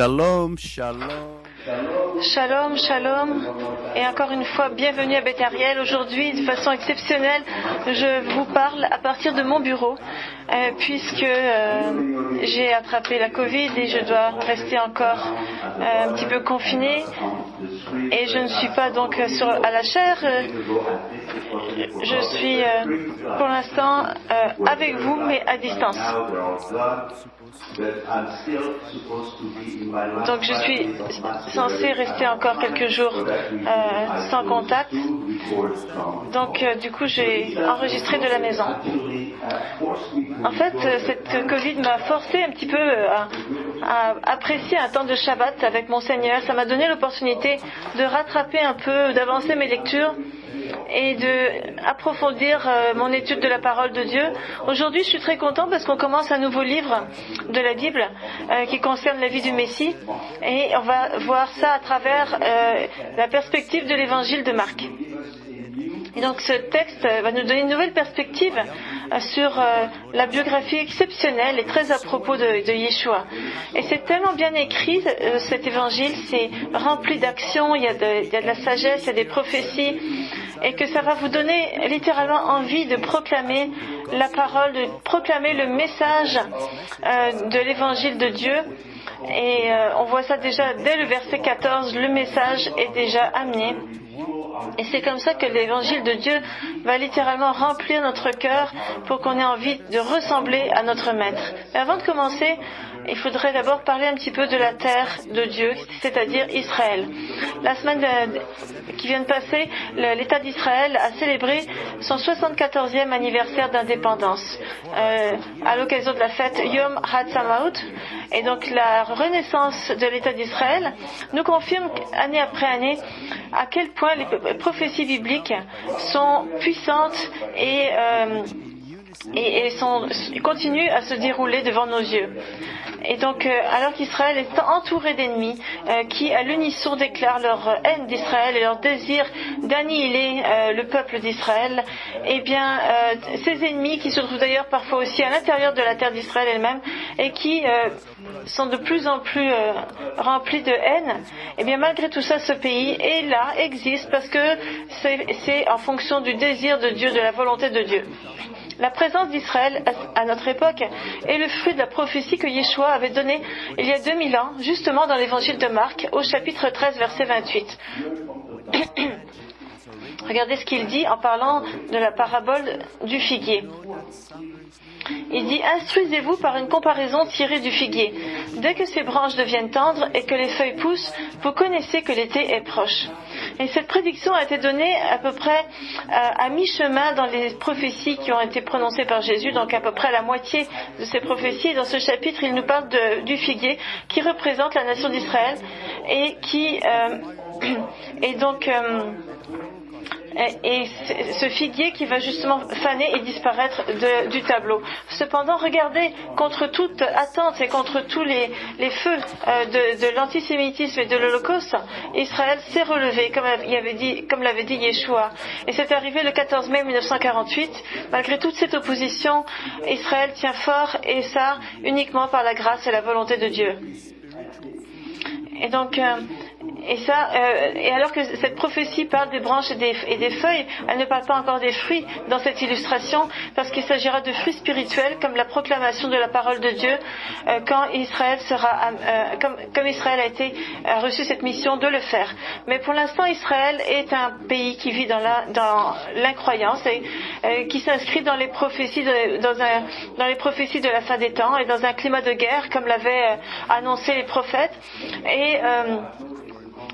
Shalom, shalom. Shalom, shalom, et encore une fois, bienvenue à Beth Ariel. Aujourd'hui, de façon exceptionnelle, je vous parle à partir de mon bureau, puisque j'ai attrapé la Covid et je dois rester encore un petit peu confinée. Et je ne suis pas donc à la chair, je suis pour l'instant avec vous, mais à distance. Donc je suis censée rester encore quelques jours sans contact. Donc du coup j'ai enregistré de la maison. En fait, cette Covid m'a forcé un petit peu à apprécier un temps de Shabbat avec mon Seigneur. Ça m'a donné l'opportunité de rattraper un peu, d'avancer mes lectures et de approfondir mon étude de la parole de Dieu. Aujourd'hui, je suis très content parce qu'on commence un nouveau livre de la Bible qui concerne la vie du Messie, et on va voir ça à travers la perspective de l'évangile de Marc. Et donc ce texte va nous donner une nouvelle perspective sur la biographie exceptionnelle et très à propos de Yeshua. Et c'est tellement bien écrit, cet évangile, c'est rempli d'action, il y a de la sagesse, il y a des prophéties, et que ça va vous donner littéralement envie de proclamer la parole, de proclamer le message de l'évangile de Dieu. Et on voit ça déjà dès le verset 14, le message est déjà amené. Et c'est comme ça que l'évangile de Dieu va littéralement remplir notre cœur pour qu'on ait envie de ressembler à notre maître. Mais avant de commencer, il faudrait d'abord parler un petit peu de la terre de Dieu, c'est-à-dire Israël. La semaine qui vient de passer, l'État d'Israël a célébré son 74e anniversaire d'indépendance à l'occasion de la fête Yom Ha'atzmaut. Et donc la renaissance de l'État d'Israël nous confirme année après année à quel point les prophéties bibliques sont puissantes et continuent à se dérouler devant nos yeux. Et donc, alors qu'Israël est entouré d'ennemis qui, à l'unisson, déclarent leur haine d'Israël et leur désir d'annihiler le peuple d'Israël, eh bien, ces ennemis, qui se trouvent d'ailleurs parfois aussi à l'intérieur de la terre d'Israël elle-même, et qui sont de plus en plus remplis de haine, eh bien, malgré tout ça, ce pays est là, existe, parce que c'est en fonction du désir de Dieu, de la volonté de Dieu. La présence d'Israël à notre époque est le fruit de la prophétie que Yeshua avait donnée il y a 2000 ans, justement dans l'évangile de Marc, au chapitre 13, verset 28. Regardez ce qu'il dit en parlant de la parabole du figuier. Il dit « Instruisez-vous par une comparaison tirée du figuier. Dès que ses branches deviennent tendres et que les feuilles poussent, vous connaissez que l'été est proche. » Et cette prédiction a été donnée à peu près à mi-chemin dans les prophéties qui ont été prononcées par Jésus, donc à peu près la moitié de ces prophéties. Et dans ce chapitre, il nous parle du figuier qui représente la nation d'Israël et qui est donc... Et ce figuier qui va justement faner et disparaître du tableau. Cependant, regardez, contre toute attente et contre tous les feux de l'antisémitisme et de l'Holocauste, Israël s'est relevé, comme l'avait dit Yeshua. Et c'est arrivé le 14 mai 1948. Malgré toute cette opposition, Israël tient fort, et ça uniquement par la grâce et la volonté de Dieu. Et donc... Et alors que cette prophétie parle des branches et des feuilles, elle ne parle pas encore des fruits dans cette illustration, parce qu'il s'agira de fruits spirituels, comme la proclamation de la parole de Dieu, quand Israël comme Israël a reçu cette mission de le faire. Mais pour l'instant, Israël est un pays qui vit dans l'incroyance et qui s'inscrit dans les prophéties dans les prophéties de la fin des temps et dans un climat de guerre, comme l'avaient annoncé les prophètes.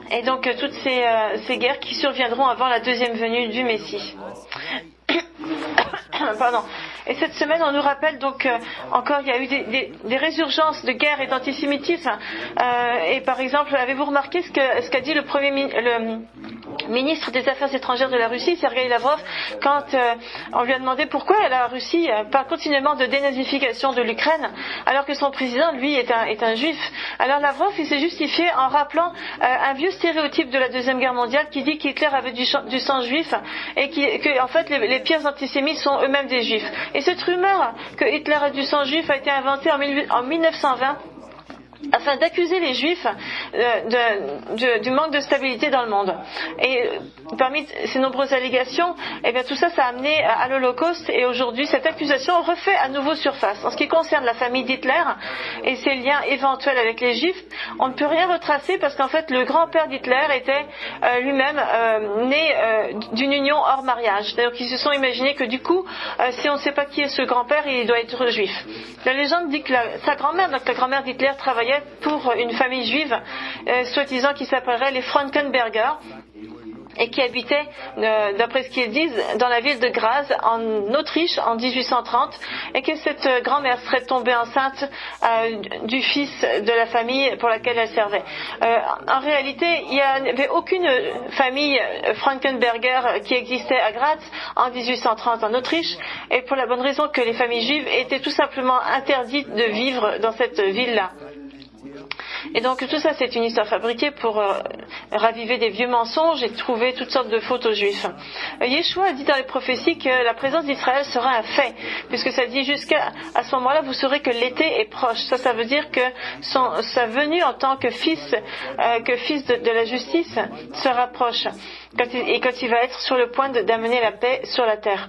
Et donc toutes ces guerres qui surviendront avant la deuxième venue du Messie. Pardon. Et cette semaine, on nous rappelle donc encore, il y a eu des résurgences de guerre et d'antisémitisme. Et par exemple, avez-vous remarqué ce qu'a dit le ministre des Affaires étrangères de la Russie, Sergueï Lavrov, quand on lui a demandé pourquoi la Russie parle continuellement de dénazification de l'Ukraine, alors que son président, lui, est un juif. Alors Lavrov, il s'est justifié en rappelant un vieux stéréotype de la Deuxième Guerre mondiale qui dit qu'Hitler avait du sang juif et que en fait les pires antisémites sont eux-mêmes des juifs. Et cette rumeur que Hitler a du sang juif a été inventée en 1920 afin d'accuser les Juifs du manque de stabilité dans le monde. Et parmi ces nombreuses allégations, eh bien, tout ça, ça a amené à l'Holocauste, et aujourd'hui, cette accusation refait à nouveau surface. En ce qui concerne la famille d'Hitler et ses liens éventuels avec les Juifs, on ne peut rien retracer parce qu'en fait, le grand-père d'Hitler était lui-même né d'une union hors mariage. Donc, ils se sont imaginés que du coup, si on ne sait pas qui est ce grand-père, il doit être juif. La légende dit que sa grand-mère, donc la grand-mère d'Hitler, travaillait pour une famille juive, soi-disant qui s'appellerait les Frankenberger, et qui habitaient, d'après ce qu'ils disent, dans la ville de Graz, en Autriche, en 1830, et que cette grand-mère serait tombée enceinte du fils de la famille pour laquelle elle servait. En réalité, il n'y avait aucune famille Frankenberger qui existait à Graz en 1830 en Autriche, et pour la bonne raison que les familles juives étaient tout simplement interdites de vivre dans cette ville-là. Et donc tout ça, c'est une histoire fabriquée pour raviver des vieux mensonges et trouver toutes sortes de fautes aux Juifs. Yeshua a dit dans les prophéties que la présence d'Israël sera un fait, puisque ça dit jusqu'à ce moment-là, vous saurez que l'été est proche. Ça veut dire que sa venue en tant que fils de la justice se rapproche, quand il va être sur le point d'amener la paix sur la terre.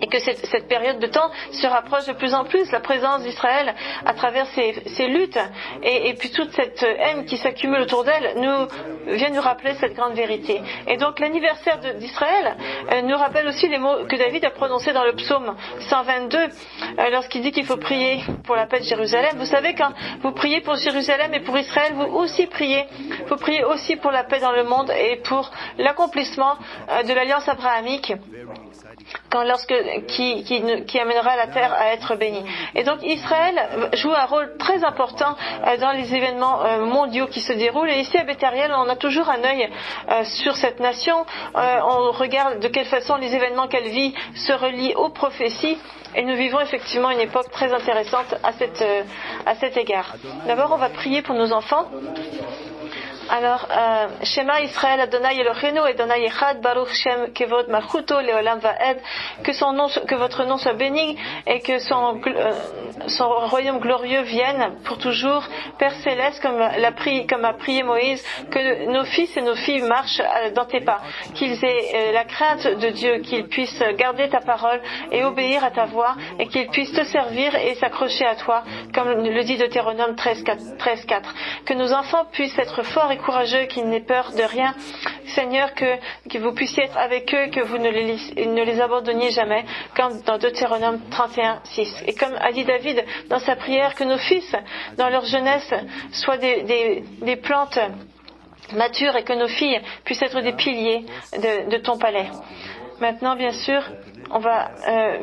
Et que cette période de temps se rapproche de plus en plus. La présence d'Israël à travers ces luttes et puis toute cette haine qui s'accumule autour d'elle vient nous rappeler cette grande vérité. Et donc l'anniversaire d'Israël nous rappelle aussi les mots que David a prononcés dans le psaume 122 lorsqu'il dit qu'il faut prier pour la paix de Jérusalem. Vous savez, quand vous priez pour Jérusalem et pour Israël, vous aussi priez. Il faut prier aussi pour la paix dans le monde et pour l'accomplissement de l'alliance abrahamique qui amènera la terre à être bénie. Et donc Israël joue un rôle très important dans les événements mondiaux qui se déroulent. Et ici à Beth Ariel, on a toujours un œil sur cette nation. On regarde de quelle façon les événements qu'elle vit se relient aux prophéties. Et nous vivons effectivement une époque très intéressante à cet égard. D'abord, on va prier pour nos enfants. Alors, Shema Israël Adonai Eloheinu Adonai Echad Baruch Shem Kevod Malchuto Leolam Vaed, que votre nom soit béni et que son royaume glorieux vienne pour toujours. Père céleste, comme a prié Moïse, que nos fils et nos filles marchent dans tes pas, qu'ils aient la crainte de Dieu, qu'ils puissent garder ta parole et obéir à ta voix, et qu'ils puissent te servir et s'accrocher à toi, comme le dit Deutéronome 13.4. Que nos enfants puissent être forts et courageux, qu'ils n'aient peur de rien. Seigneur, que vous puissiez être avec eux, que vous ne les abandonniez jamais, comme dans Deutéronome 31.6. Et comme a dit David dans sa prière, que nos fils, dans leur jeunesse, soient des plantes matures et que nos filles puissent être des piliers de ton palais. Maintenant, bien sûr, on va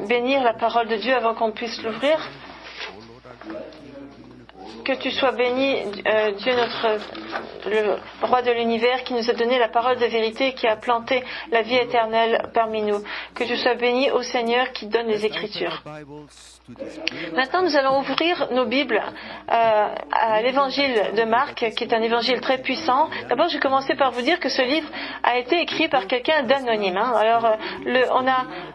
bénir la parole de Dieu avant qu'on puisse l'ouvrir. Que tu sois béni, Dieu le roi de l'univers, qui nous a donné la parole de vérité, qui a planté la vie éternelle parmi nous. Que tu sois béni, ô Seigneur, qui donne les Écritures. Maintenant, nous allons ouvrir nos Bibles à l'évangile de Marc, qui est un évangile très puissant. D'abord, je vais commencer par vous dire que ce livre a été écrit par quelqu'un d'anonyme. Alors,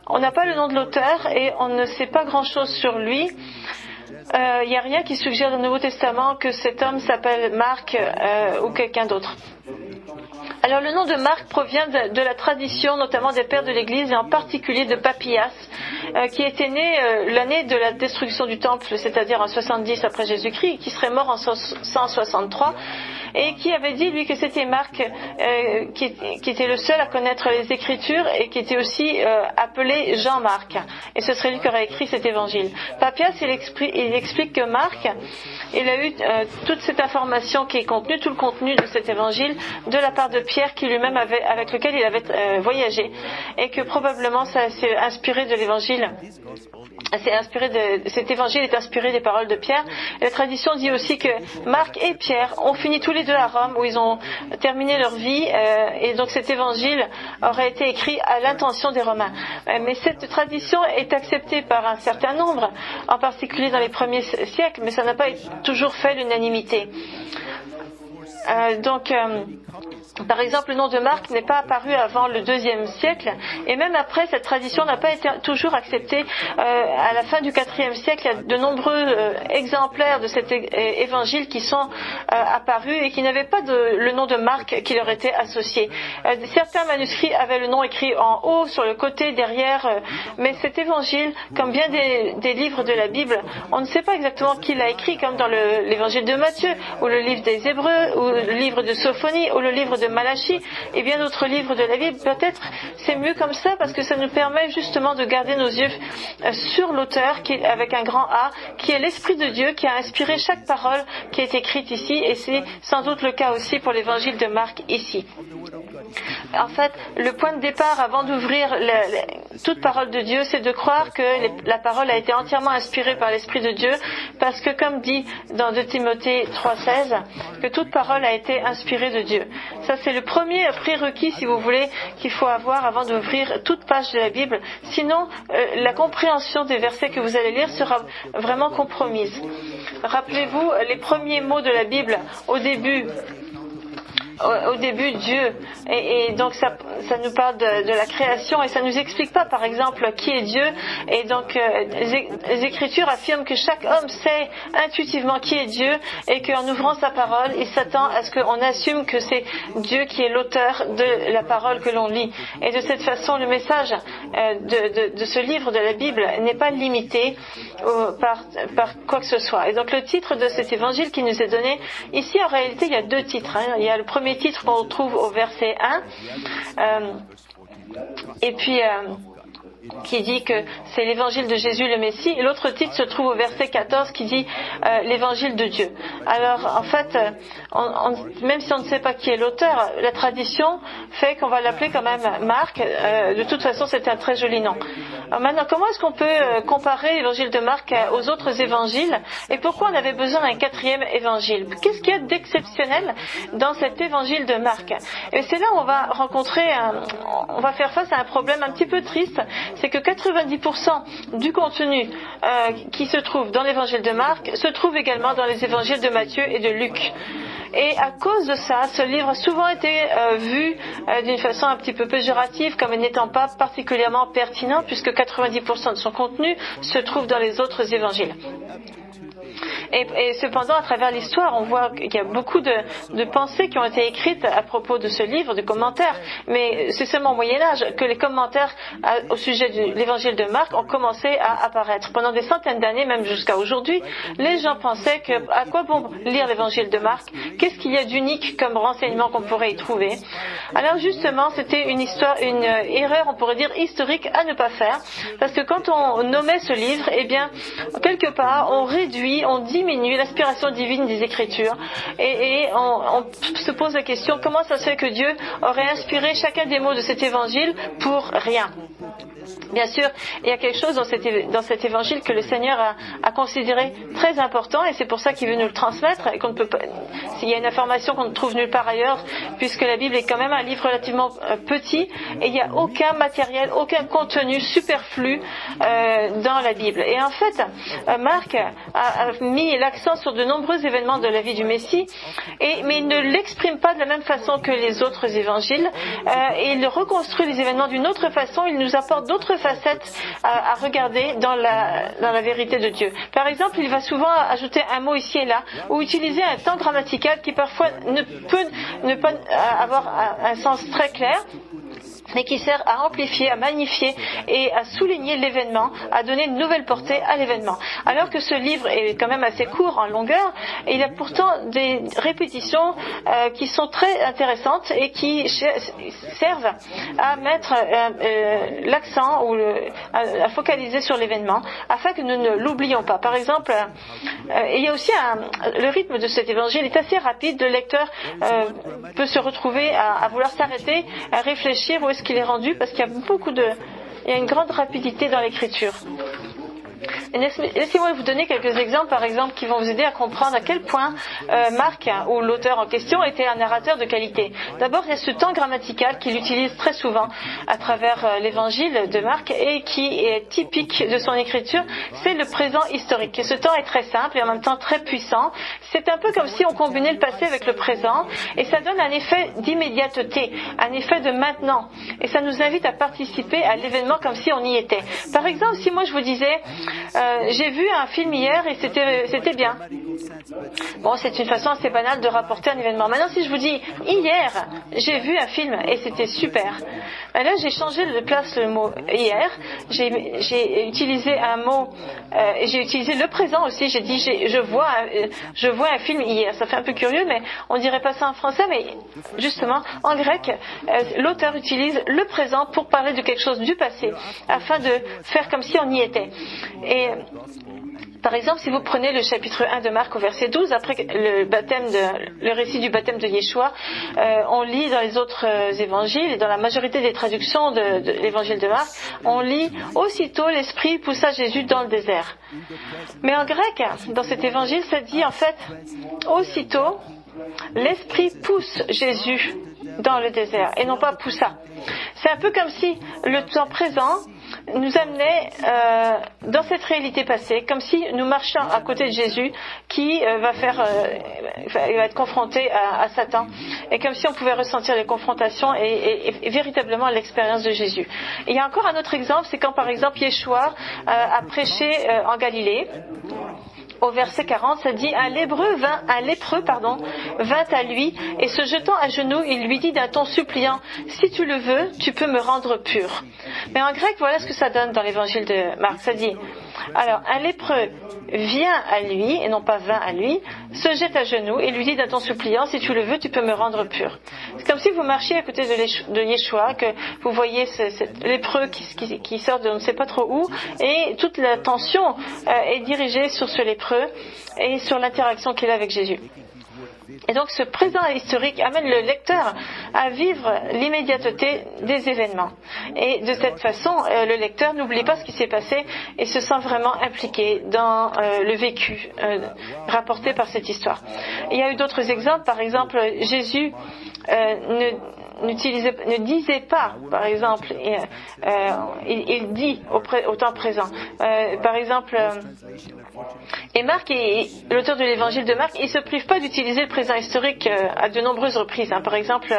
on n'a pas le nom de l'auteur et on ne sait pas grand-chose sur lui. Il n'y a rien qui suggère dans le Nouveau Testament que cet homme s'appelle Marc ou quelqu'un d'autre. Alors le nom de Marc provient de la tradition, notamment des pères de l'Église, et en particulier de Papias, qui était né l'année de la destruction du temple, c'est-à-dire en 70 après Jésus-Christ, qui serait mort en 163, et qui avait dit, lui, que c'était Marc qui était le seul à connaître les Écritures et qui était aussi appelé Jean-Marc. Et ce serait lui qui aurait écrit cet évangile. Papias, il explique que Marc, il a eu toute cette information qui est contenue, tout le contenu de cet évangile, de la part de Pierre, qui lui-même avec lequel il avait voyagé, et que probablement ça s'est inspiré de l'évangile. Cet évangile est inspiré des paroles de Pierre. Et la tradition dit aussi que Marc et Pierre ont fini tous les deux à Rome, où ils ont terminé leur vie, et donc cet évangile aurait été écrit à l'intention des Romains. Mais cette tradition est acceptée par un certain nombre, en particulier dans les premiers siècles, mais ça n'a pas toujours fait l'unanimité. Par exemple, le nom de Marc n'est pas apparu avant le IIe siècle, et même après, cette tradition n'a pas été toujours acceptée. À la fin du IVe siècle, il y a de nombreux exemplaires de cet évangile qui sont apparus et qui n'avaient pas le nom de Marc qui leur était associé. Certains manuscrits avaient le nom écrit en haut, sur le côté, derrière, mais cet évangile, comme bien des livres de la Bible, on ne sait pas exactement qui l'a écrit, comme dans l'évangile de Matthieu, ou le livre des Hébreux, ou le livre de Sophonie, ou le livre de Malachie, et bien d'autres livres de la Bible. Peut-être c'est mieux comme ça, parce que ça nous permet justement de garder nos yeux sur l'auteur, avec un grand A, qui est l'Esprit de Dieu, qui a inspiré chaque parole qui est écrite ici, et c'est sans doute le cas aussi pour l'évangile de Marc ici. En fait, le point de départ avant d'ouvrir toute parole de Dieu, c'est de croire que la parole a été entièrement inspirée par l'Esprit de Dieu, parce que comme dit dans 2 Timothée 3,16, que toute parole a été inspirée de Dieu. Ça, c'est le premier prérequis, si vous voulez, qu'il faut avoir avant d'ouvrir toute page de la Bible. Sinon, la compréhension des versets que vous allez lire sera vraiment compromise. Rappelez-vous les premiers mots de la Bible au début, Dieu, et donc ça nous parle de la création, et ça nous explique pas par exemple qui est Dieu, et donc les Écritures affirment que chaque homme sait intuitivement qui est Dieu, et qu'en ouvrant sa parole, il s'attend à ce qu'on assume que c'est Dieu qui est l'auteur de la parole que l'on lit. Et de cette façon, le message de ce livre de la Bible n'est pas limité par quoi que ce soit. Et donc le titre de cet évangile qui nous est donné ici, en réalité, il y a 2 titres. Il y a le premier titre qu'on trouve au verset 1, et puis qui dit que c'est l'évangile de Jésus le Messie, et l'autre titre se trouve au verset 14 qui dit l'évangile de Dieu. Alors en fait, même si on ne sait pas qui est l'auteur, la tradition fait qu'on va l'appeler quand même Marc. De toute façon, c'est un très joli nom. Alors maintenant, comment est-ce qu'on peut comparer l'évangile de Marc aux autres évangiles, et pourquoi on avait besoin d'un 4e évangile? Qu'est-ce qu'il y a d'exceptionnel dans cet évangile de Marc? Et c'est là où on va on va faire face à un problème un petit peu triste. C'est que 90% du contenu qui se trouve dans l'évangile de Marc se trouve également dans les évangiles de Matthieu et de Luc. Et à cause de ça, ce livre a souvent été vu d'une façon un petit peu péjorative, comme n'étant pas particulièrement pertinent, puisque 90% de son contenu se trouve dans les autres évangiles. Et cependant, à travers l'histoire, on voit qu'il y a beaucoup de pensées qui ont été écrites à propos de ce livre, de commentaires. Mais c'est seulement au Moyen-Âge que les commentaires au sujet de l'évangile de Marc ont commencé à apparaître. Pendant des centaines d'années, même jusqu'à aujourd'hui, les gens pensaient que à quoi bon lire l'évangile de Marc? Qu'est-ce qu'il y a d'unique comme renseignement qu'on pourrait y trouver? Alors justement, c'était une erreur, on pourrait dire, historique à ne pas faire. Parce que quand on nommait ce livre, eh bien, quelque part, on réduit, on diminue l'inspiration divine des Écritures, et on se pose la question, comment ça se fait que Dieu aurait inspiré chacun des mots de cet évangile pour rien? Bien sûr, il y a quelque chose dans cet évangile que le Seigneur a considéré très important, et c'est pour ça qu'il veut nous le transmettre, et qu'on ne peut pas, s'il y a une information qu'on ne trouve nulle part ailleurs, puisque la Bible est quand même un livre relativement petit, et il n'y a aucun matériel, aucun contenu superflu dans la Bible. Et en fait, Marc a mis l'accent sur de nombreux événements de la vie du Messie, mais il ne l'exprime pas de la même façon que les autres évangiles, et il reconstruit les événements d'une autre façon, il nous apporte d'autres facettes à regarder dans la vérité de Dieu. Par exemple, il va souvent ajouter un mot ici et là, ou utiliser un temps grammatical qui parfois ne peut ne pas avoir un sens très clair, mais qui sert à amplifier, à magnifier et à souligner l'événement, à donner une nouvelle portée à l'événement. Alors que ce livre est quand même assez court en longueur, il y a pourtant des répétitions qui sont très intéressantes et qui servent à mettre l'accent ou à focaliser sur l'événement, afin que nous ne l'oublions pas. Par exemple, il y a aussi le rythme de cet évangile est assez rapide. Le lecteur peut se retrouver à vouloir s'arrêter, à réfléchir où est-ce qu'il est rendu, parce qu'il y a il y a une grande rapidité dans l'écriture. Laissez-moi vous donner quelques exemples, par exemple, qui vont vous aider à comprendre à quel point Marc, ou l'auteur en question, était un narrateur de qualité. D'abord, il y a ce temps grammatical qu'il utilise très souvent à travers l'évangile de Marc et qui est typique de son écriture, c'est le présent historique. Et ce temps est très simple et en même temps très puissant. C'est un peu comme si on combinait le passé avec le présent et ça donne un effet d'immédiateté, un effet de maintenant. Et ça nous invite à participer à l'événement comme si on y était. Par exemple, si moi je vous disais j'ai vu un film hier et c'était bien. Bon, c'est une façon assez banale de rapporter un événement. Maintenant, si je vous dis hier, j'ai vu un film et c'était super. Ben là, j'ai changé de place le mot hier. J'ai utilisé un mot et j'ai utilisé le présent aussi. J'ai dit je vois un film hier. Ça fait un peu curieux, mais on dirait pas ça en français. Mais justement, en grec, l'auteur utilise le présent pour parler de quelque chose du passé, afin de faire comme si on y était. Et par exemple, si vous prenez le chapitre 1 de Marc au verset 12, après le récit du baptême de Yeshua, on lit dans les autres évangiles et dans la majorité des traductions de l'évangile de Marc, on lit « Aussitôt l'Esprit poussa Jésus dans le désert ». Mais en grec, dans cet évangile, ça dit en fait « Aussitôt l'Esprit pousse Jésus dans le désert » et non pas « poussa ». C'est un peu comme si le temps présent nous amenait dans cette réalité passée, comme si nous marchions à côté de Jésus qui va être confronté à Satan, et comme si on pouvait ressentir les confrontations et véritablement l'expérience de Jésus. Et il y a encore un autre exemple, c'est quand par exemple Yeshua a prêché en Galilée. Au verset 40, ça dit un lépreux vint à lui et se jetant à genoux, il lui dit d'un ton suppliant, si tu le veux, tu peux me rendre pur. Mais en grec, voilà ce que ça donne dans l'évangile de Marc. Ça dit, alors un lépreux vient à lui, et non pas vint à lui, se jette à genoux et lui dit d'un ton suppliant, si tu le veux, tu peux me rendre pur. C'est comme si vous marchiez à côté de Yeshua, que vous voyez ce lépreux qui sort de on ne sait pas trop où, et toute l'attention est dirigée sur ce lépreux et sur l'interaction qu'il a avec Jésus. Et donc ce présent historique amène le lecteur à vivre l'immédiateté des événements. Et de cette façon, le lecteur n'oublie pas ce qui s'est passé et se sent vraiment impliqué dans le vécu rapporté par cette histoire. Il y a eu d'autres exemples. Par exemple, Jésus ne disait pas, par exemple, il dit au temps présent. Par exemple, et Marc, l'auteur de l'évangile de Marc, il se prive pas d'utiliser le présent historique à de nombreuses reprises. Par exemple,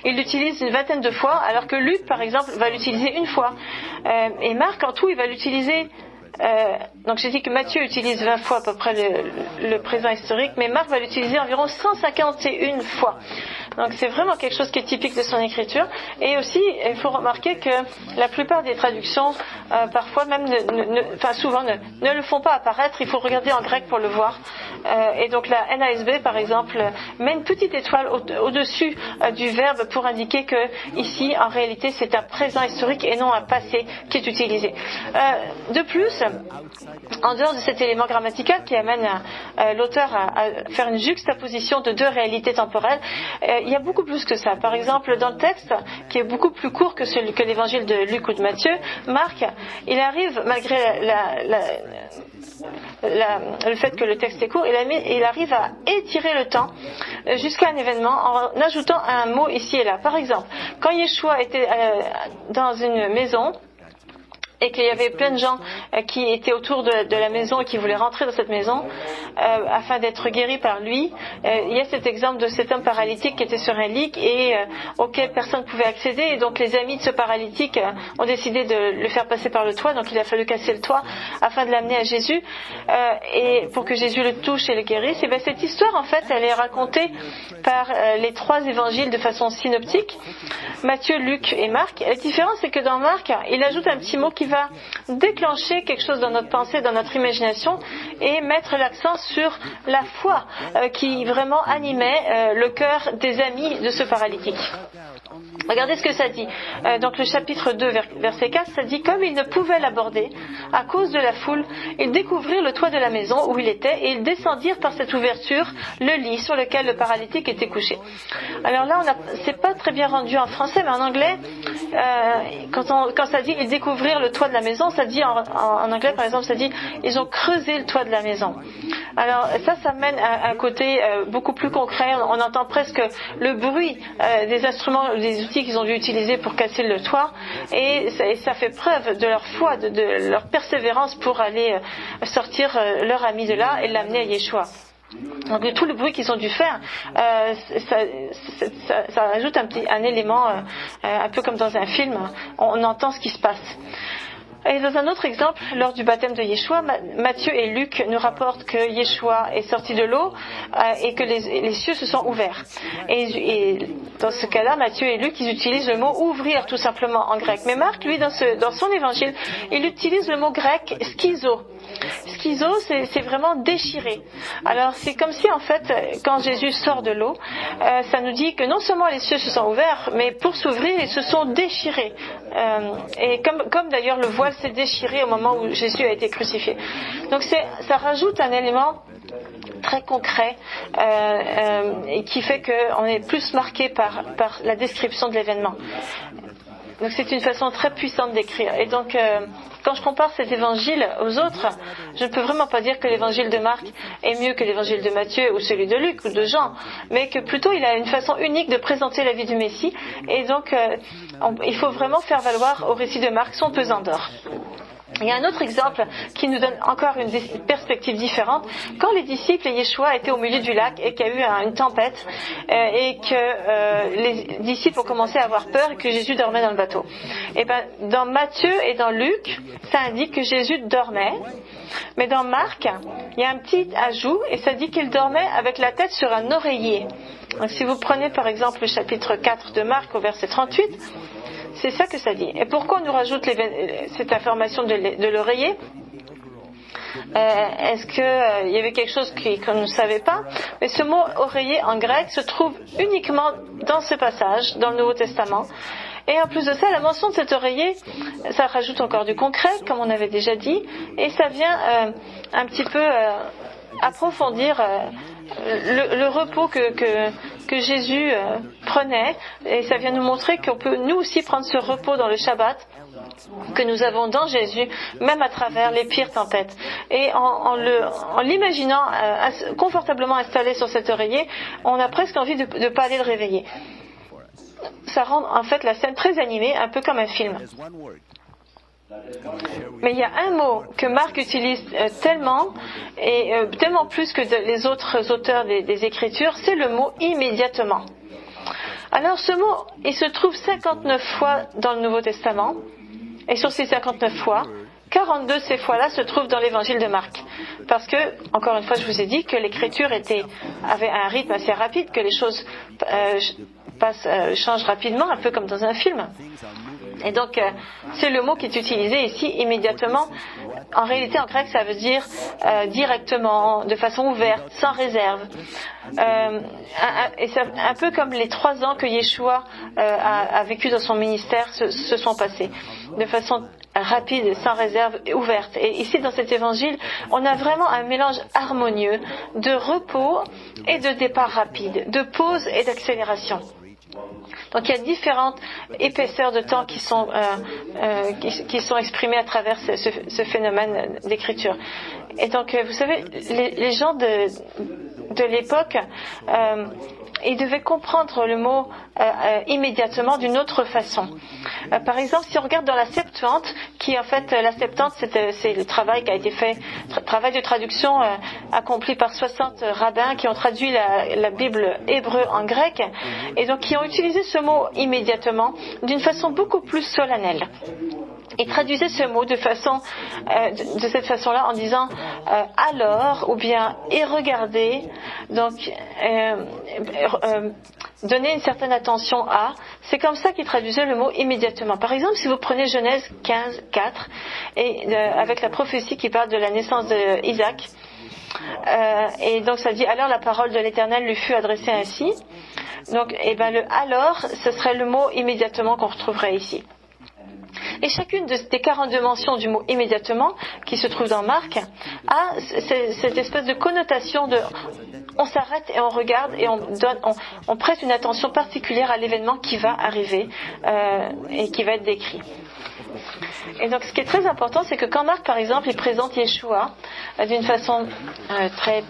il l'utilise une vingtaine de fois, alors que Luc, par exemple, va l'utiliser une fois. Et Marc, en tout, il va l'utiliser. Donc j'ai dit que Matthieu utilise 20 fois à peu près le présent historique, mais Marc va l'utiliser environ 151 fois. Donc c'est vraiment quelque chose qui est typique de son écriture. Et aussi, il faut remarquer que la plupart des traductions, parfois même, souvent ne le font pas apparaître. Il faut regarder en grec pour le voir. Et donc la NASB, par exemple, met une petite étoile au-dessus du verbe pour indiquer que ici, en réalité, c'est un présent historique et non un passé qui est utilisé. De plus, en dehors de cet élément grammatical qui amène l'auteur à faire une juxtaposition de deux réalités temporelles, il y a beaucoup plus que ça. Par exemple, dans le texte, qui est beaucoup plus court que l'évangile de Luc ou de Matthieu, Marc, il arrive, malgré le fait que le texte est court, il arrive à étirer le temps jusqu'à un événement en ajoutant un mot ici et là. Par exemple, quand Yeshua était dans une maison, et qu'il y avait plein de gens qui étaient autour de la maison et qui voulaient rentrer dans cette maison afin d'être guéris par lui. Il y a cet exemple de cet homme paralytique qui était sur un lit et auquel personne ne pouvait accéder. Et donc les amis de ce paralytique ont décidé de le faire passer par le toit. Donc il a fallu casser le toit afin de l'amener à Jésus et pour que Jésus le touche et le guérisse. Et bien cette histoire, en fait, elle est racontée par les trois évangiles de façon synoptique, Matthieu, Luc et Marc. La différence, c'est que dans Marc, il ajoute un petit mot qui va déclencher quelque chose dans notre pensée, dans notre imagination et mettre l'accent sur la foi qui vraiment animait le cœur des amis de ce paralytique. Regardez ce que ça dit. Donc le chapitre 2, verset 4, ça dit « Comme ils ne pouvaient l'aborder à cause de la foule, ils découvrirent le toit de la maison où il était et ils descendirent par cette ouverture le lit sur lequel le paralytique était couché. » Alors là, c'est pas très bien rendu en français, mais en anglais, quand ça dit ils découvrirent le toit de la maison, ça dit en anglais par exemple, ça dit ils ont creusé le toit de la maison. Alors ça mène à un côté beaucoup plus concret. On entend presque le bruit des instruments, des outils qu'ils ont dû utiliser pour casser le toit, et ça fait preuve de leur foi, de leur persévérance pour aller sortir leur ami de là et l'amener à Yeshua. Donc tout le bruit qu'ils ont dû faire, ça ajoute un élément, un peu comme dans un film, on entend ce qui se passe. Et dans un autre exemple, lors du baptême de Yeshua, Matthieu et Luc nous rapportent que Yeshua est sorti de l'eau et que les cieux se sont ouverts. Et dans ce cas-là, Matthieu et Luc, ils utilisent le mot ouvrir tout simplement en grec. Mais Marc, lui, dans son évangile, il utilise le mot grec schizo. Schizo, c'est vraiment déchirer. Alors c'est comme si en fait, quand Jésus sort de l'eau, ça nous dit que non seulement les cieux se sont ouverts, mais pour s'ouvrir, ils se sont déchirés. Et comme d'ailleurs le voile s'est déchiré au moment où Jésus a été crucifié. Donc ça rajoute un élément très concret et qui fait qu'on est plus marqué par la description de l'événement. Donc c'est une façon très puissante d'écrire. Et donc quand je compare cet évangile aux autres, je ne peux vraiment pas dire que l'évangile de Marc est mieux que l'évangile de Matthieu ou celui de Luc ou de Jean, mais que plutôt il a une façon unique de présenter la vie du Messie, et donc il faut vraiment faire valoir au récit de Marc son pesant d'or. Il y a un autre exemple qui nous donne encore une perspective différente. Quand les disciples et Yeshua étaient au milieu du lac et qu'il y a eu une tempête et que les disciples ont commencé à avoir peur et que Jésus dormait dans le bateau. Et dans Matthieu et dans Luc, ça indique que Jésus dormait. Mais dans Marc, il y a un petit ajout et ça dit qu'il dormait avec la tête sur un oreiller. Donc si vous prenez par exemple le chapitre 4 de Marc au verset 38, c'est ça que ça dit. Et pourquoi on nous rajoute cette information de l'oreiller ? Est-ce qu'il y avait quelque chose qu'on ne savait pas ? Mais ce mot oreiller en grec se trouve uniquement dans ce passage, dans le Nouveau Testament. Et en plus de ça, la mention de cet oreiller, ça rajoute encore du concret, comme on avait déjà dit, et ça vient un petit peu approfondir le repos que Jésus prenait, et ça vient nous montrer qu'on peut nous aussi prendre ce repos dans le Shabbat que nous avons dans Jésus, même à travers les pires tempêtes. Et en l'imaginant confortablement installé sur cet oreiller, on a presque envie de ne pas aller le réveiller. Ça rend en fait la scène très animée, un peu comme un film. Mais il y a un mot que Marc utilise tellement, et tellement plus que les autres auteurs des Écritures, c'est le mot immédiatement. Alors ce mot, il se trouve 59 fois dans le Nouveau Testament, et sur ces 59 fois, 42 de ces fois-là se trouvent dans l'évangile de Marc. Parce que, encore une fois, je vous ai dit que l'écriture avait un rythme assez rapide, que les choses changent rapidement, un peu comme dans un film. Et donc, c'est le mot qui est utilisé ici immédiatement. En réalité, en grec, ça veut dire directement, de façon ouverte, sans réserve. Et c'est un peu comme les 3 ans que Yeshua a vécu dans son ministère se sont passés, de façon rapide, sans réserve, ouverte. Et ici, dans cet évangile, on a vraiment un mélange harmonieux de repos et de départ rapide, de pause et d'accélération. Donc il y a différentes épaisseurs de temps qui sont exprimées à travers ce phénomène d'écriture. Et donc vous savez, les gens de l'époque, ils devaient comprendre le mot immédiatement d'une autre façon. Par exemple, si on regarde dans la Septante, qui en fait, la Septante, c'est le travail qui a été fait, travail de traduction accompli par 60 rabbins qui ont traduit la Bible hébreu en grec, et donc qui ont utilisé ce mot immédiatement d'une façon beaucoup plus solennelle. Ils traduisaient ce mot de cette façon-là en disant alors ou bien et regardez, donc donner une certaine attention à. C'est comme ça qu'ils traduisaient le mot immédiatement. Par exemple, si vous prenez Genèse 15, 4 et avec la prophétie qui parle de la naissance d'Isaac, et donc ça dit alors la parole de l'Éternel lui fut adressée ainsi. Donc le alors, ce serait le mot immédiatement qu'on retrouverait ici. Et chacune des 42 mentions du mot immédiatement qui se trouve dans Marc a cette espèce de connotation de on s'arrête et on regarde et on prête une attention particulière à l'événement qui va arriver et qui va être décrit. Et donc ce qui est très important, c'est que quand Marc par exemple il présente Yeshua d'une façon très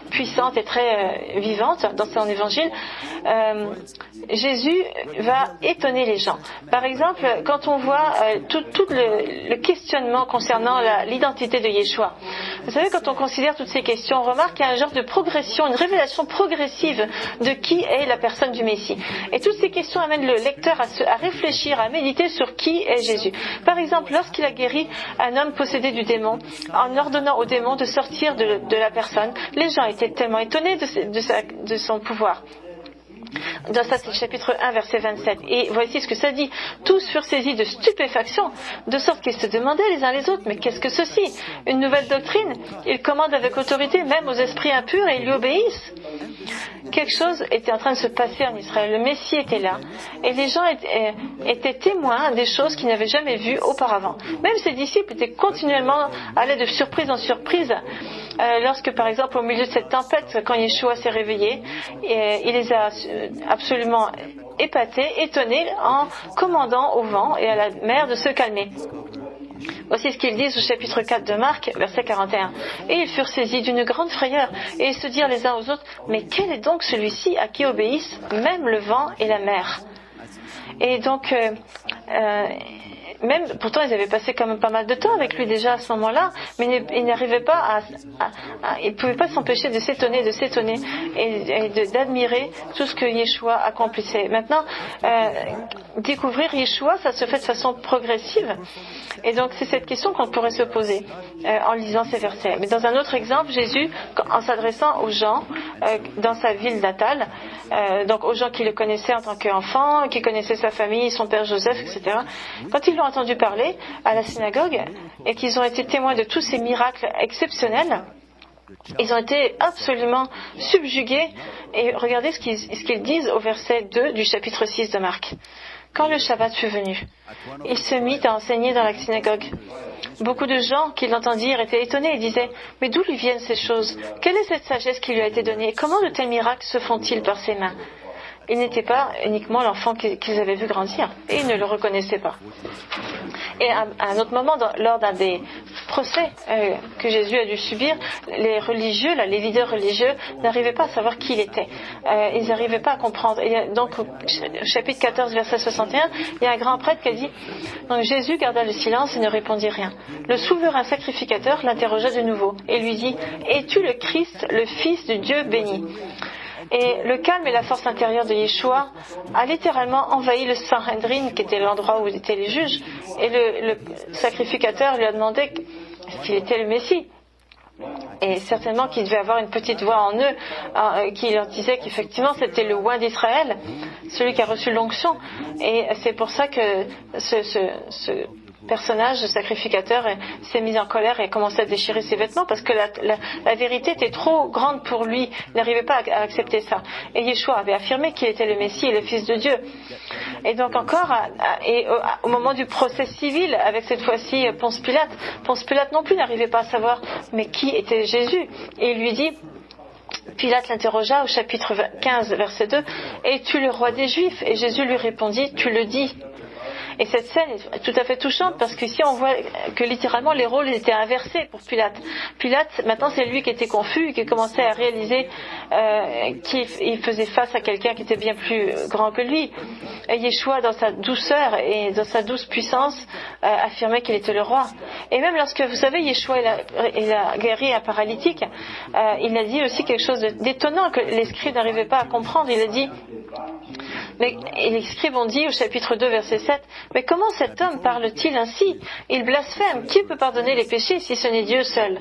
puissante et très vivante dans son évangile, Jésus va étonner les gens. Par exemple, quand on voit tout le questionnement concernant l'identité de Yeshua, vous savez, quand on considère toutes ces questions, on remarque qu'il y a un genre de progression, une révélation progressive de qui est la personne du Messie. Et toutes ces questions amènent le lecteur à réfléchir, à méditer sur qui est Jésus. Par exemple, lorsqu'il a guéri un homme possédé du démon, en ordonnant au démon de sortir de la personne, les gens étaient tellement étonnés de son pouvoir. Dans ça, c'est le chapitre 1, verset 27. Et voici ce que ça dit. Tous furent saisis de stupéfaction, de sorte qu'ils se demandaient les uns les autres, mais qu'est-ce que ceci? Une nouvelle doctrine? Ils commandent avec autorité même aux esprits impurs et ils lui obéissent. Quelque chose était en train de se passer en Israël. Le Messie était là. Et les gens étaient témoins des choses qu'ils n'avaient jamais vues auparavant. Même ses disciples étaient continuellement allés de surprise en surprise. Lorsque, par exemple, au milieu de cette tempête, quand Yeshua s'est réveillé, il les a absolument épatés, étonnés, en commandant au vent et à la mer de se calmer. Voici ce qu'ils disent au chapitre 4 de Marc, verset 41. Et ils furent saisis d'une grande frayeur, et ils se dirent les uns aux autres, mais quel est donc celui-ci à qui obéissent même le vent et la mer? Et donc, même, pourtant ils avaient passé quand même pas mal de temps avec lui déjà à ce moment-là, mais ils n'arrivaient pas ils ne pouvaient pas s'empêcher de s'étonner et d'admirer tout ce que Yeshua accomplissait. Maintenant, découvrir Yeshua, ça se fait de façon progressive. Et donc c'est cette question qu'on pourrait se poser en lisant ces versets. Mais dans un autre exemple, Jésus, en s'adressant aux gens dans sa ville natale, donc aux gens qui le connaissaient en tant qu'enfant, qui connaissaient sa famille, son père Joseph, etc., quand ils l'ont entendu parler à la synagogue et qu'ils ont été témoins de tous ces miracles exceptionnels, ils ont été absolument subjugués. Et regardez ce qu'ils disent au verset 2 du chapitre 6 de Marc. Quand le Shabbat fut venu, il se mit à enseigner dans la synagogue. Beaucoup de gens qui l'entendirent étaient étonnés et disaient « Mais d'où lui viennent ces choses? Quelle est cette sagesse qui lui a été donnée? Comment de tels miracles se font-ils par ses mains ?» Il n'était pas uniquement l'enfant qu'ils avaient vu grandir, et ils ne le reconnaissaient pas. Et à un autre moment, lors d'un des procès que Jésus a dû subir, les religieux, les leaders religieux, n'arrivaient pas à savoir qui il était. Ils n'arrivaient pas à comprendre. Et donc, au chapitre 14, verset 61, il y a un grand prêtre qui a dit donc Jésus garda le silence et ne répondit rien. Le souverain sacrificateur l'interrogea de nouveau et lui dit es-tu le Christ, le Fils du Dieu béni? Et le calme et la force intérieure de Yeshua a littéralement envahi le Sanhedrin, qui était l'endroit où étaient les juges, et le sacrificateur lui a demandé s'il était le Messie. Et certainement qu'il devait avoir une petite voix en eux qui leur disait qu'effectivement c'était le oint d'Israël, celui qui a reçu l'onction. Et c'est pour ça que ce personnage, le sacrificateur, s'est mis en colère et a commencé à déchirer ses vêtements parce que la vérité était trop grande pour lui. Il n'arrivait pas à accepter ça. Et Yeshua avait affirmé qu'il était le Messie et le Fils de Dieu. Et donc encore, au moment du procès civil, avec cette fois-ci Ponce Pilate non plus n'arrivait pas à savoir mais qui était Jésus. Et il lui dit, Pilate l'interrogea au chapitre 15, verset 2, « Es-tu le roi des Juifs ?» Et Jésus lui répondit, « Tu le dis. » Et cette scène est tout à fait touchante parce qu'ici on voit que littéralement les rôles étaient inversés pour Pilate. Pilate, maintenant c'est lui qui était confus et qui commençait à réaliser qu'il faisait face à quelqu'un qui était bien plus grand que lui. Et Yeshua, dans sa douceur et dans sa douce puissance, affirmait qu'il était le roi. Et même lorsque, vous savez, Yeshua il a guéri un paralytique, il a dit aussi quelque chose d'étonnant que les scribes n'arrivaient pas à comprendre. Il a dit, et les scribes ont dit au chapitre 2 verset 7, mais comment cet homme parle-t-il ainsi? Il blasphème. Qui peut pardonner les péchés si ce n'est Dieu seul?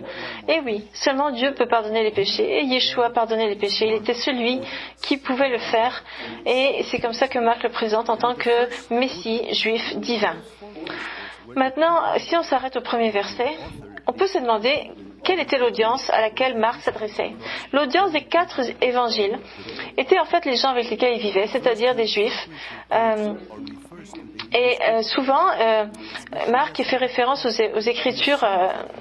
Et oui, seulement Dieu peut pardonner les péchés. Et Yeshua pardonnait les péchés. Il était celui qui pouvait le faire. Et c'est comme ça que Marc le présente en tant que Messie juif divin. Maintenant, si on s'arrête au premier verset, on peut se demander quelle était l'audience à laquelle Marc s'adressait. L'audience des 4 évangiles était en fait les gens avec lesquels il vivait, c'est-à-dire des juifs Et souvent, Marc fait référence aux écritures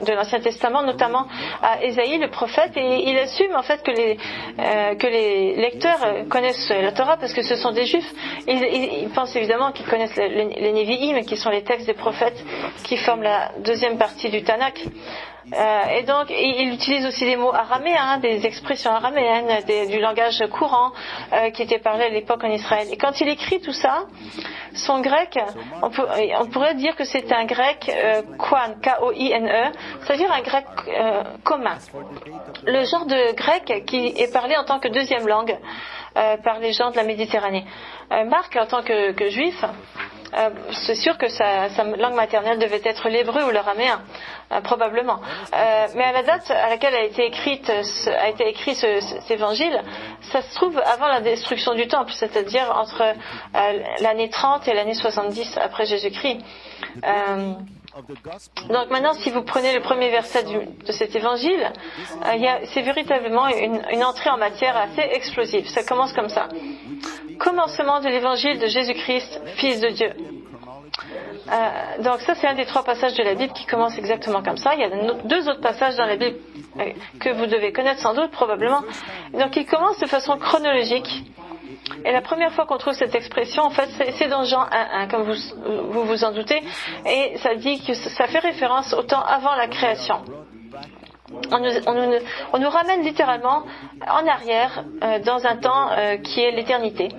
de l'Ancien Testament, notamment à Ésaïe, le prophète, et il assume en fait que les lecteurs connaissent la Torah parce que ce sont des Juifs. Ils pensent évidemment qu'ils connaissent les Névi'im, qui sont les textes des prophètes qui forment la deuxième partie du Tanakh. Et donc, il utilise aussi des mots araméens, des expressions araméennes, du langage courant qui était parlé à l'époque en Israël. Et quand il écrit tout ça, son grec, on pourrait dire que c'est un grec koine, K-O-I-N-E, c'est-à-dire un grec commun. Le genre de grec qui est parlé en tant que deuxième langue par les gens de la Méditerranée. Marc, en tant que juif, c'est sûr que sa langue maternelle devait être l'hébreu ou l'araméen, probablement. Mais à la date à laquelle a été écrit cet évangile, ça se trouve avant la destruction du temple, c'est-à-dire entre l'année 30 et l'année 70 après Jésus-Christ. Donc maintenant, si vous prenez le premier verset de cet évangile, c'est véritablement une entrée en matière assez explosive. Ça commence comme ça. Commencement de l'évangile de Jésus-Christ, Fils de Dieu. Donc ça, c'est un des 3 passages de la Bible qui commence exactement comme ça. Il y a 2 autres passages dans la Bible que vous devez connaître sans doute, probablement. Donc il commence de façon chronologique. Et la première fois qu'on trouve cette expression, en fait, c'est dans Jean 1.1, comme vous en doutez, et ça dit que ça fait référence au temps avant la création. On nous ramène littéralement en arrière dans un temps qui est l'éternité.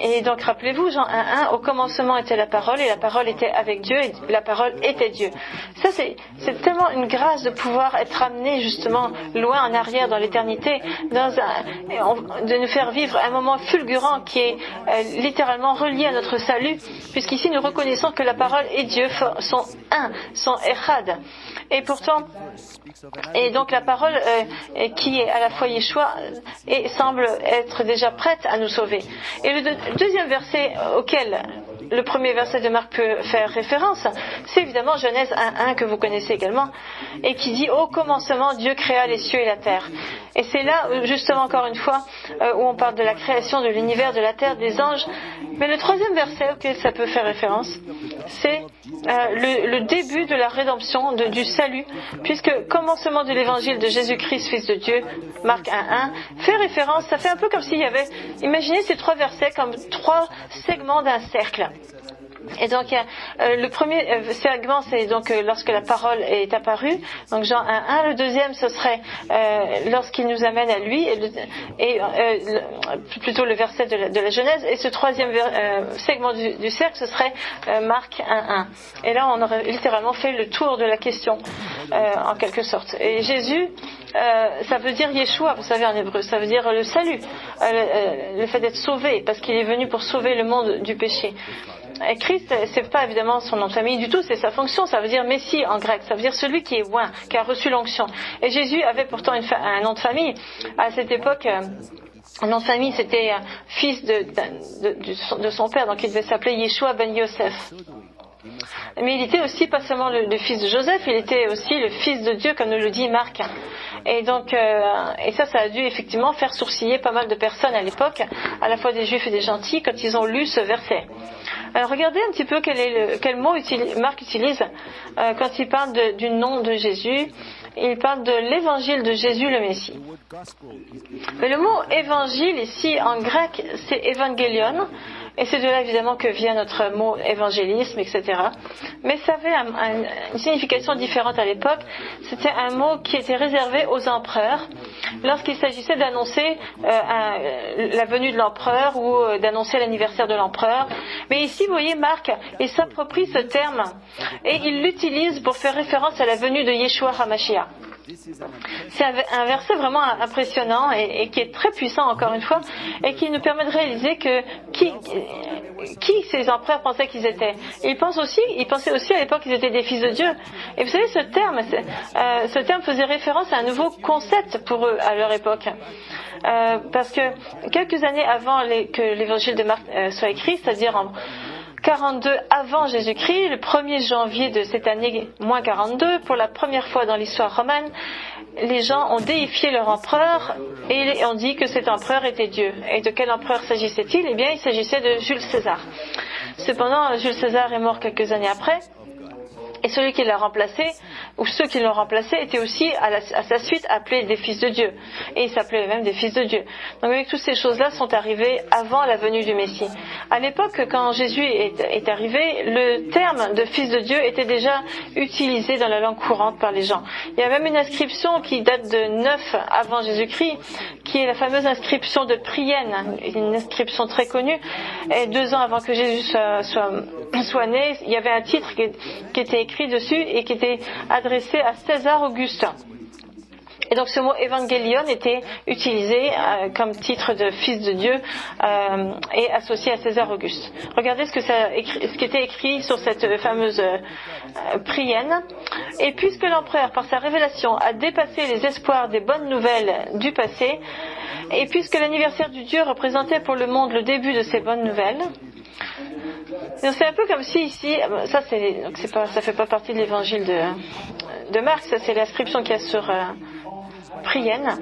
Et donc rappelez-vous, Jean 1.1, au commencement était la parole et la parole était avec Dieu et la parole était Dieu. Ça c'est tellement une grâce de pouvoir être amené justement loin en arrière dans l'éternité, de nous faire vivre un moment fulgurant qui est littéralement relié à notre salut, puisqu'ici nous reconnaissons que la parole et Dieu sont un, sont echad. Et pourtant, et donc la parole qui est à la fois Yeshua semble être déjà prête à nous sauver. Et le deuxième verset auquel le premier verset de Marc peut faire référence, c'est évidemment Genèse 1.1 que vous connaissez également, et qui dit « Au commencement, Dieu créa les cieux et la terre ». Et c'est là, justement encore une fois, où on parle de la création de l'univers, de la terre, des anges. Mais le troisième verset auquel ça peut faire référence, c'est le début de la rédemption, du salut, puisque commencement de l'évangile de Jésus-Christ, Fils de Dieu, Marc 1.1, fait référence, ça fait un peu comme s'il y avait, imaginez ces 3 versets comme 3 segments d'un cercle. Et donc le premier segment, c'est donc lorsque la parole est apparue, donc Jean 1.1. Le deuxième, ce serait lorsqu'il nous amène à lui, plutôt le verset de la Genèse. Et ce troisième segment du cercle, ce serait Marc 1.1. Et là, on aurait littéralement fait le tour de la question, en quelque sorte. Et Jésus, ça veut dire Yeshua, vous savez en hébreu, ça veut dire le salut, le fait d'être sauvé, parce qu'il est venu pour sauver le monde du péché. Et Christ, c'est pas évidemment son nom de famille du tout, c'est sa fonction, ça veut dire Messie en grec, ça veut dire celui qui est oint, qui a reçu l'onction. Et Jésus avait pourtant un nom de famille. À cette époque, un nom de famille, c'était fils de son père, donc il devait s'appeler Yeshua ben Yosef. Mais il était aussi pas seulement le fils de Joseph, il était aussi le fils de Dieu, comme nous le dit Marc. Et donc, et ça a dû effectivement faire sourciller pas mal de personnes à l'époque, à la fois des juifs et des gentils, quand ils ont lu ce verset. Alors regardez un petit peu quel mot Marc utilise quand il parle du nom de Jésus. Il parle de l'évangile de Jésus le Messie. Mais le mot évangile ici en grec, c'est évangélion. Et c'est de là évidemment que vient notre mot évangélisme, etc. Mais ça avait une signification différente à l'époque. C'était un mot qui était réservé aux empereurs lorsqu'il s'agissait d'annoncer la venue de l'empereur ou d'annoncer l'anniversaire de l'empereur. Mais ici, vous voyez, Marc, il s'approprie ce terme et il l'utilise pour faire référence à la venue de Yeshua HaMashiach. C'est un verset vraiment impressionnant et qui est très puissant encore une fois et qui nous permet de réaliser que qui ces empereurs pensaient qu'ils étaient. Ils pensaient aussi à l'époque qu'ils étaient des fils de Dieu. Et vous savez, ce terme faisait référence à un nouveau concept pour eux à leur époque. Parce que quelques années avant que l'évangile de Marc soit écrit, c'est-à-dire en 42 avant Jésus-Christ, le 1er janvier de cette année, moins 42, pour la première fois dans l'histoire romaine, les gens ont déifié leur empereur et ont dit que cet empereur était Dieu. Et de quel empereur s'agissait-il ? Eh bien, il s'agissait de Jules César. Cependant, Jules César est mort quelques années après. Et celui qui l'a remplacé, ou ceux qui l'ont remplacé, étaient aussi à sa suite appelés des fils de Dieu. Et ils s'appelaient même des fils de Dieu. Donc avec toutes ces choses-là sont arrivées avant la venue du Messie. À l'époque, quand Jésus est arrivé, le terme de fils de Dieu était déjà utilisé dans la langue courante par les gens. Il y a même une inscription qui date de 9 avant Jésus-Christ, qui est la fameuse inscription de Prienne, une inscription très connue. Et 2 ans avant que Jésus soit né, il y avait un titre qui était écrit dessus et qui était adressé à César Augustin. Et donc ce mot évangélion était utilisé comme titre de fils de Dieu et associé à César Auguste. Regardez ce qui était écrit sur cette fameuse prienne. Et puisque l'empereur, par sa révélation, a dépassé les espoirs des bonnes nouvelles du passé, et puisque l'anniversaire du Dieu représentait pour le monde le début de ces bonnes nouvelles, donc c'est un peu comme si ici, ça fait pas partie de l'évangile de Marc, ça c'est l'inscription qu'il y a sur Prienne.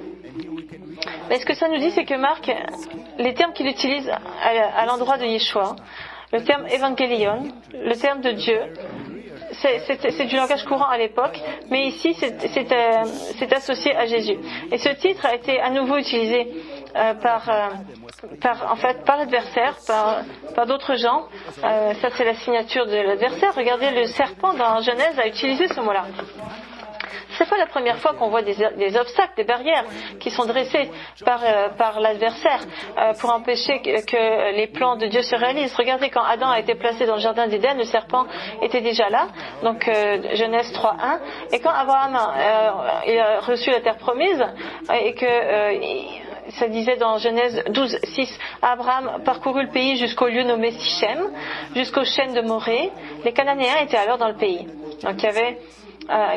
Mais ce que ça nous dit, c'est que Marc, les termes qu'il utilise à l'endroit de Yeshua, le terme évangélion, le terme de Dieu, c'est du langage courant à l'époque, mais ici c'est associé à Jésus. Et ce titre a été à nouveau utilisé par l'adversaire, par d'autres gens. Ça c'est la signature de l'adversaire. Regardez, le serpent dans Genèse a utilisé ce mot-là. C'est pas la première fois qu'on voit des obstacles, des barrières qui sont dressées par l'adversaire pour empêcher que les plans de Dieu se réalisent. Regardez, quand Adam a été placé dans le jardin d'Éden, le serpent était déjà là, donc Genèse 3:1. Et quand Abraham il a reçu la terre promise et que ça disait dans Genèse 12:6, Abraham parcourut le pays jusqu'au lieu nommé Sichem, jusqu'aux chênes de Morée. Les Cananéens étaient alors dans le pays. Donc il y avait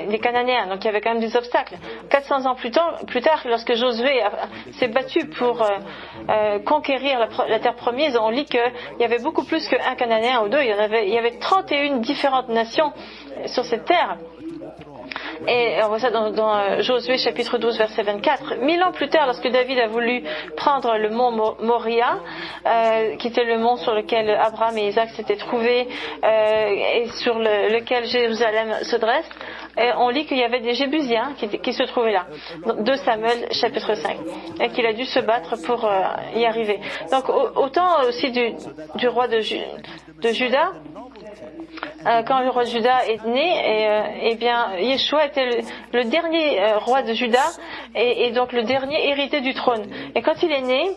les Cananéens, donc il y avait quand même des obstacles. 400 ans plus tard, lorsque Josué s'est battu pour conquérir la terre promise, on lit qu'il y avait beaucoup plus qu'un Cananéen ou deux. Il y avait 31 différentes nations sur cette terre. Et on voit ça dans Josué chapitre 12 verset 24. 1000 ans plus tard, lorsque David a voulu prendre le mont Moria, qui était le mont sur lequel Abraham et Isaac s'étaient trouvés et sur lequel Jérusalem se dresse, on lit qu'il y avait des Jébusiens qui se trouvaient là. Donc 2 Samuel chapitre 5. Et qu'il a dû se battre pour y arriver. Donc au temps aussi du roi de Juda, quand le roi de Juda est né, et bien Yeshua était le dernier roi de Juda et donc le dernier héritier du trône. Et quand il est né,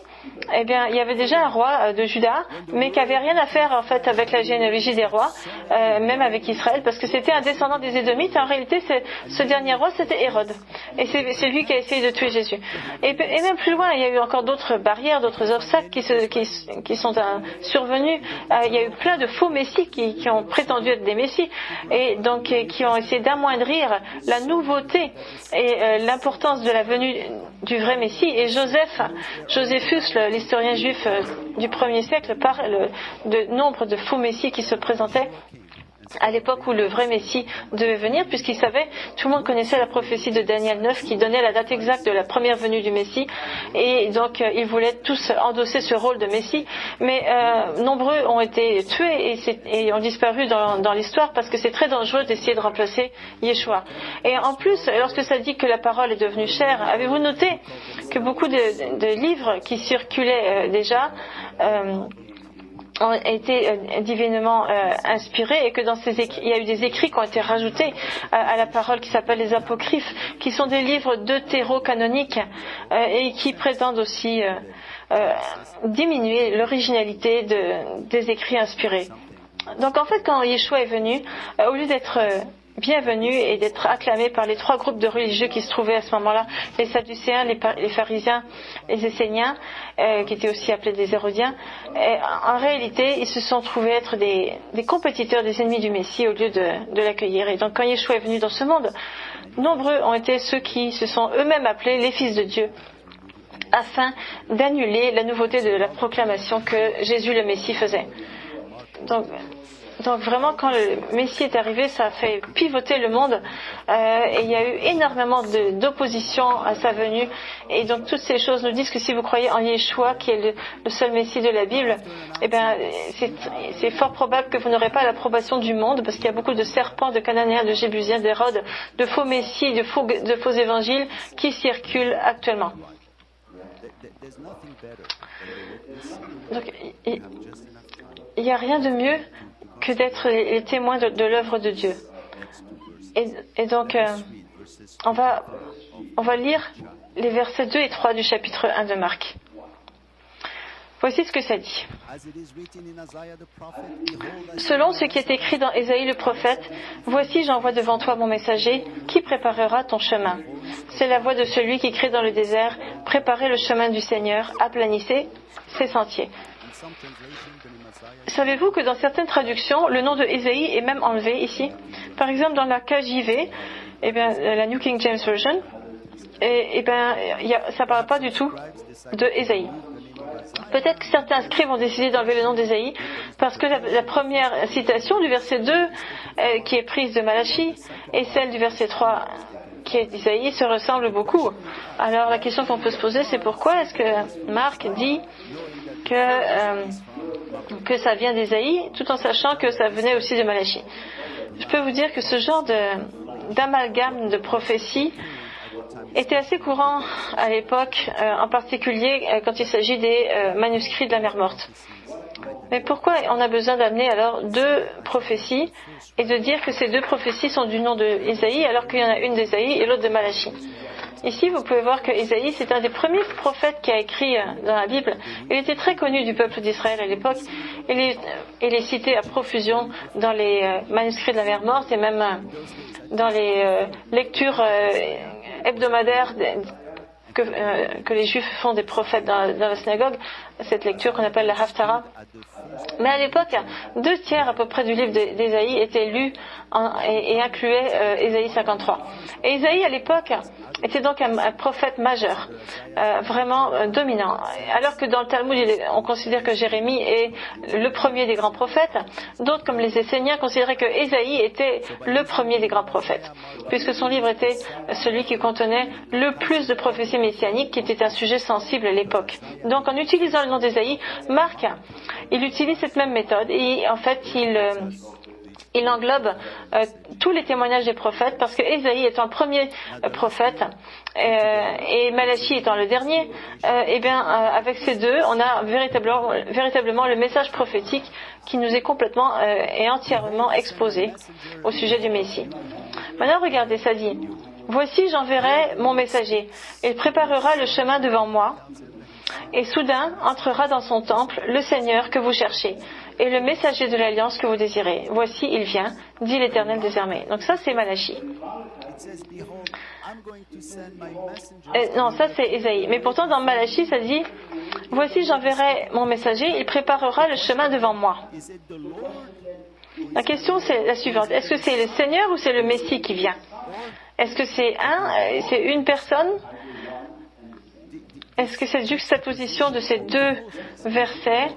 eh bien il y avait déjà un roi de Juda, mais qui avait rien à faire en fait avec la généalogie des rois, même avec Israël, parce que c'était un descendant des Édomites. En réalité, ce dernier roi, c'était Hérode, et c'est lui qui a essayé de tuer Jésus. Et même plus loin, il y a eu encore d'autres barrières, d'autres obstacles qui sont survenus. Il y a eu plein de faux messies qui ont prétendu être des messies, et donc qui ont essayé d'amoindrir la nouveauté et l'importance de la venue du vrai Messie. Et Joséphus, l'historien juif du 1er siècle, parle de nombre de faux messies qui se présentaient à l'époque où le vrai Messie devait venir, puisqu'il savait, tout le monde connaissait la prophétie de Daniel 9 qui donnait la date exacte de la première venue du Messie, et donc ils voulaient tous endosser ce rôle de Messie, mais nombreux ont été tués et ont disparu dans l'histoire, parce que c'est très dangereux d'essayer de remplacer Yeshua. Et en plus, lorsque ça dit que la parole est devenue chair, avez-vous noté que beaucoup de livres qui circulaient déjà ont été divinement inspirés, et que dans ces écrits, il y a eu des écrits qui ont été rajoutés à la parole qui s'appellent les apocryphes, qui sont des livres deutéro-canoniques et qui prétendent aussi diminuer l'originalité des écrits inspirés. Donc en fait, quand Yeshua est venu, au lieu d'être bienvenu et d'être acclamé par les 3 groupes de religieux qui se trouvaient à ce moment-là, les Sadducéens, les pharisiens, les Esséniens, qui étaient aussi appelés des Hérodiens, en réalité, ils se sont trouvés être des compétiteurs, des ennemis du Messie, au lieu de l'accueillir. Et donc quand Yeshua est venu dans ce monde, nombreux ont été ceux qui se sont eux-mêmes appelés les fils de Dieu, afin d'annuler la nouveauté de la proclamation que Jésus le Messie faisait. Donc Donc vraiment, quand le Messie est arrivé, ça a fait pivoter le monde et il y a eu énormément d'opposition à sa venue. Et donc toutes ces choses nous disent que si vous croyez en Yeshua, qui est le seul Messie de la Bible, eh bien c'est fort probable que vous n'aurez pas l'approbation du monde, parce qu'il y a beaucoup de serpents, de Cananéens, de Jébusiens, d'Hérode, de faux Messies, de faux évangiles qui circulent actuellement. Donc il n'y a rien de mieux que d'être les témoins de l'œuvre de Dieu. Et donc, on va lire les versets 2 et 3 du chapitre 1 de Marc. Voici ce que ça dit. Selon ce qui est écrit dans Ésaïe le prophète, « Voici, j'envoie devant toi mon messager, qui préparera ton chemin. C'est la voix de celui qui crie dans le désert, préparez le chemin du Seigneur, aplanissez ses sentiers. » Savez-vous que dans certaines traductions, le nom de Ésaïe est même enlevé ici? Par exemple, dans la KJV, la New King James Version, ça ne parle pas du tout de Ésaïe. Peut-être que certains scribes ont décidé d'enlever le nom d'Ésaïe parce que la première citation du verset 2, qui est prise de Malachie, et celle du verset 3, qui est d'Ésaïe, se ressemblent beaucoup. Alors la question qu'on peut se poser, c'est pourquoi est-ce que Marc dit que ça vient d'Ésaïe, tout en sachant que ça venait aussi de Malachie. Je peux vous dire que ce genre d'amalgame de prophéties était assez courant à l'époque, en particulier quand il s'agit des manuscrits de la mer morte. Mais pourquoi on a besoin d'amener alors deux prophéties et de dire que ces deux prophéties sont du nom d'Ésaïe alors qu'il y en a une d'Ésaïe et l'autre de Malachie? Ici, vous pouvez voir que Ésaïe, c'est un des premiers prophètes qui a écrit dans la Bible. Il était très connu du peuple d'Israël à l'époque. Il est cité à profusion dans les manuscrits de la mer morte et même dans les lectures hebdomadaires que les Juifs font des prophètes dans la synagogue, cette lecture qu'on appelle la Haftarah. Mais à l'époque, 2/3 à peu près du livre d'Ésaïe était lu et incluait Ésaïe 53. Et Ésaïe à l'époque était donc un prophète majeur, vraiment dominant. Alors que dans le Talmud, on considère que Jérémie est le premier des grands prophètes, d'autres comme les Esséniens considéraient que Ésaïe était le premier des grands prophètes, puisque son livre était celui qui contenait le plus de prophéties messianiques, qui était un sujet sensible à l'époque. Donc en utilisant le nom d'Ésaïe, Marc, il utilise cette même méthode et en fait il englobe tous les témoignages des prophètes, parce que Ésaïe étant le premier prophète et Malachie étant le dernier, avec ces deux, on a véritablement le message prophétique qui nous est complètement et entièrement exposé au sujet du Messie. Maintenant, regardez, ça dit: Voici, j'enverrai mon messager. Il préparera le chemin devant moi. Et soudain entrera dans son temple le Seigneur que vous cherchez, et le messager de l'alliance que vous désirez. Voici, il vient, dit l'Éternel des armées. Donc ça, c'est Malachie. Non, ça c'est Ésaïe. Mais pourtant, dans Malachie, ça dit: Voici, j'enverrai mon messager, il préparera le chemin devant moi. La question, c'est la suivante. Est-ce que c'est le Seigneur ou c'est le Messie qui vient? Est-ce que c'est une personne? Est-ce que cette juxtaposition de ces deux versets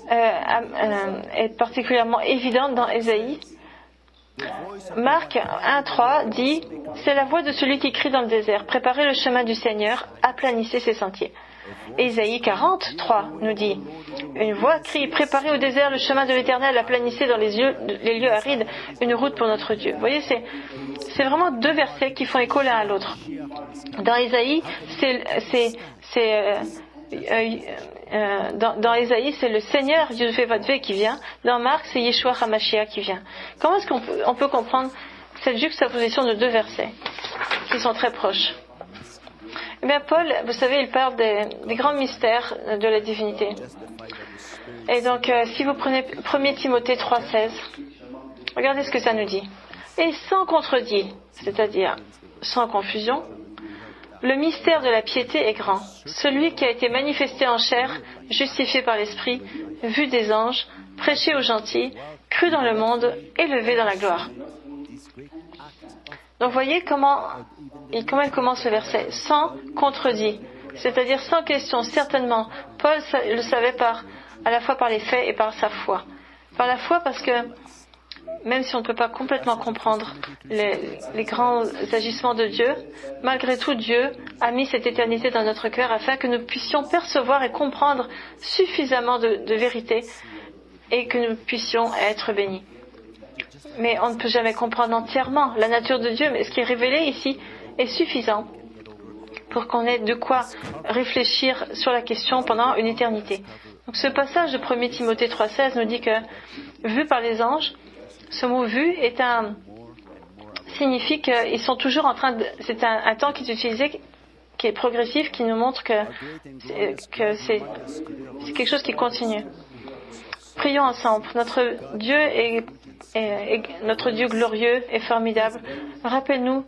est particulièrement évidente dans Ésaïe? Marc 1,3 dit: C'est la voix de celui qui crie dans le désert, préparez le chemin du Seigneur, aplanissez ses sentiers. Ésaïe 40,3 nous dit: Une voix crie, préparez au désert le chemin de l'Éternel, aplanissez dans les lieux arides une route pour notre Dieu. Vous voyez, c'est vraiment deux versets qui font écho l'un à l'autre. Dans Ésaïe, dans Ésaïe, c'est le Seigneur Yud-Vé-Vav-Vé qui vient. Dans Marc, c'est Yeshua HaMashiach qui vient. Comment est-ce qu'on peut comprendre cette juxtaposition de deux versets qui sont très proches? Eh bien, Paul, vous savez, il parle des grands mystères de la divinité. Et donc, si vous prenez 1 Timothée 3,16, regardez ce que ça nous dit. Et sans contredit, c'est-à-dire sans confusion, le mystère de la piété est grand. Celui qui a été manifesté en chair, justifié par l'Esprit, vu des anges, prêché aux gentils, cru dans le monde, élevé dans la gloire. Donc, voyez comment il commence le verset. Sans contredit, c'est-à-dire sans question, certainement. Paul le savait à la fois par les faits et par sa foi. Par la foi, parce que même si on ne peut pas complètement comprendre les grands agissements de Dieu, malgré tout, Dieu a mis cette éternité dans notre cœur afin que nous puissions percevoir et comprendre suffisamment de vérité et que nous puissions être bénis. Mais on ne peut jamais comprendre entièrement la nature de Dieu, mais ce qui est révélé ici est suffisant pour qu'on ait de quoi réfléchir sur la question pendant une éternité. Donc ce passage de 1 Timothée 3,16 nous dit que, vu par les anges, ce mot vu signifie qu'ils sont toujours en train de... C'est un temps qui est utilisé, qui est progressif, qui nous montre que c'est quelque chose qui continue. Prions ensemble. Notre Dieu est notre Dieu glorieux et formidable. Rappelle-nous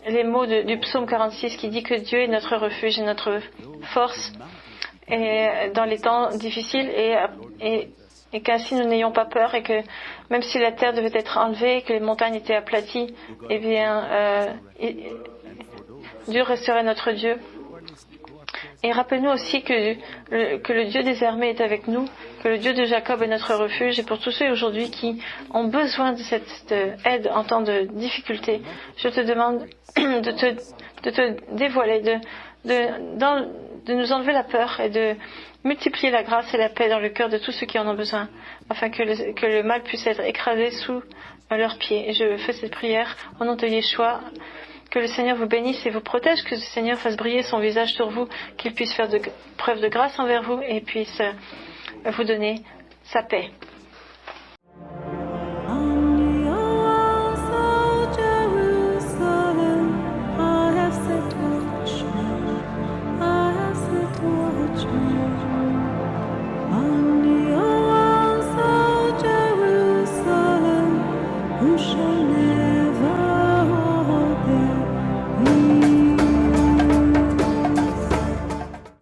les mots du psaume 46 qui dit que Dieu est notre refuge et notre force et dans les temps difficiles et qu'ainsi nous n'ayons pas peur et que même si la terre devait être enlevée, que les montagnes étaient aplaties, eh bien Dieu resterait notre Dieu. Et rappelle-nous aussi que le Dieu des armées est avec nous, que le Dieu de Jacob est notre refuge. Et pour tous ceux aujourd'hui qui ont besoin de cette aide en temps de difficulté, je te demande de te dévoiler, de nous enlever la peur et de multiplier la grâce et la paix dans le cœur de tous ceux qui en ont besoin, afin que le mal puisse être écrasé sous leurs pieds. Et je fais cette prière au nom de Yeshua. Que le Seigneur vous bénisse et vous protège, que le Seigneur fasse briller son visage sur vous, qu'il puisse faire preuve de grâce envers vous et puisse vous donner sa paix.